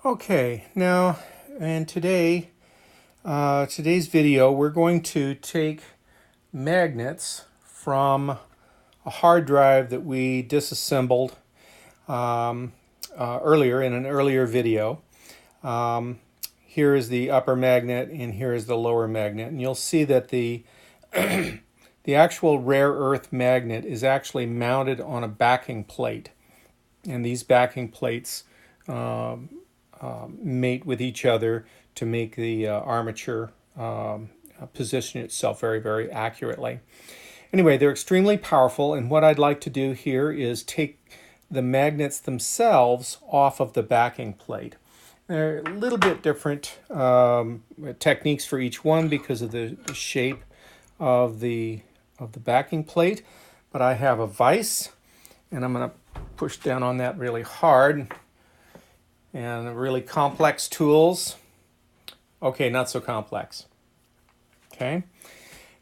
Okay, now and today's video, we're going to take magnets from a hard drive that we disassembled earlier in an earlier video. Here is the upper magnet and here is the lower magnet, and you'll see that the the actual rare earth magnet is actually mounted on a backing plate, and these backing plates mate with each other to make the armature position itself very, very accurately. Anyway, they're extremely powerful, and what I'd like to do here is take the magnets themselves off of the backing plate. They're a little bit different techniques for each one because of the shape of the backing plate, but I have a vise, and I'm going to push down on that really hard. And really complex tools. Okay, not so complex. Okay.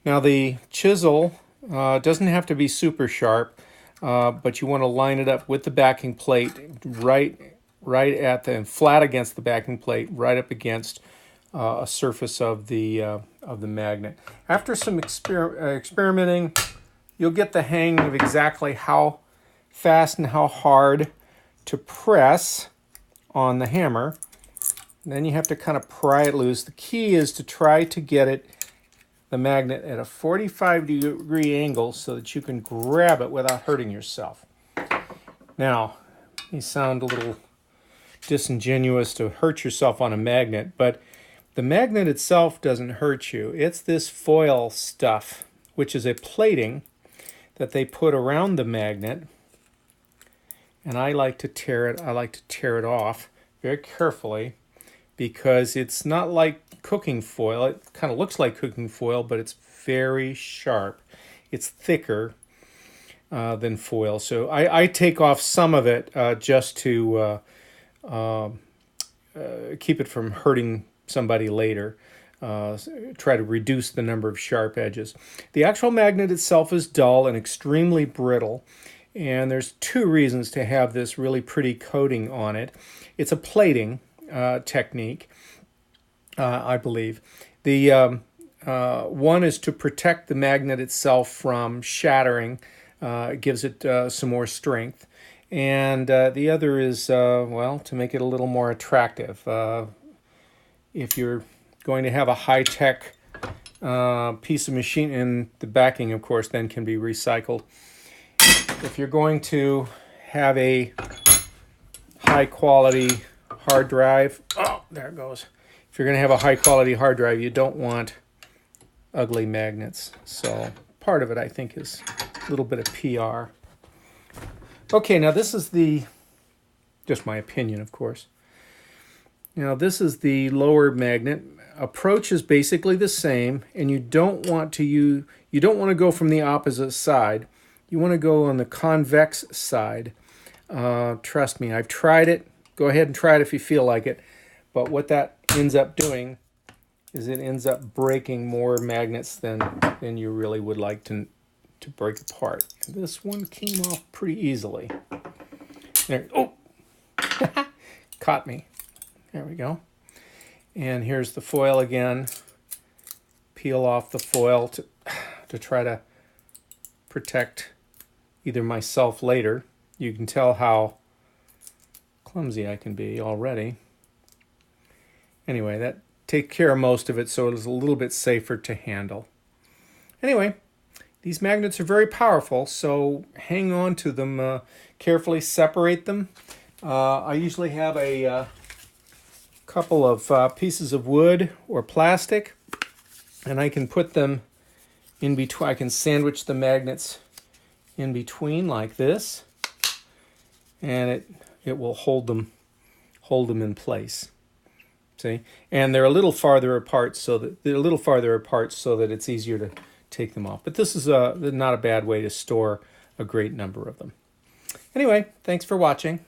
Now the chisel doesn't have to be super sharp, but you want to line it up with the backing plate right at the flat against the backing plate, right up against a surface of the magnet. After some experimenting, you'll get the hang of exactly how fast and how hard to press on the hammer. And then you have to kind of pry it loose. The key is to try to get the magnet at a 45-degree angle so that you can grab it without hurting yourself. Now, you sound a little disingenuous to hurt yourself on a magnet, but the magnet itself doesn't hurt you. It's this foil stuff, which is a plating that they put around the magnet. And I like to tear it off very carefully because it's not like cooking foil. It kind of looks like cooking foil, but it's very sharp. It's thicker than foil. So I take off some of it just to keep it from hurting somebody later. Try to reduce the number of sharp edges. The actual magnet itself is dull and extremely brittle. And there's two reasons to have this really pretty coating on it. It's a plating technique, I believe. The one is to protect the magnet itself from shattering. It gives it some more strength. And the other is, well, to make it a little more attractive. If you're going to have a high-tech piece of machine, and the backing, of course, then can be recycled. If you're going to have a high-quality hard drive, oh, there it goes. If you're going to have a high-quality hard drive, you don't want ugly magnets. So part of it, I think, is a little bit of PR. Okay, now this is just my opinion, of course. Now this is the lower magnet. Approach is basically the same, and you don't want to go from the opposite side. You want to go on the convex side. Trust me, I've tried it. Go ahead and try it if you feel like it. But what that ends up doing is it ends up breaking more magnets than you really would like to break apart. And this one came off pretty easily. There, oh, caught me. There we go. And here's the foil again. Peel off the foil to try to protect either myself later. You can tell how clumsy I can be already. Anyway, that takes care of most of it, so it is a little bit safer to handle. Anyway, these magnets are very powerful, so hang on to them carefully, separate them. I usually have a couple of pieces of wood or plastic, and I can put them in between. I can sandwich the magnets in between like this, and it will hold them in place. See, and they're a little farther apart so that it's easier to take them off. But this is not a bad way to store a great number of them. Anyway, thanks for watching.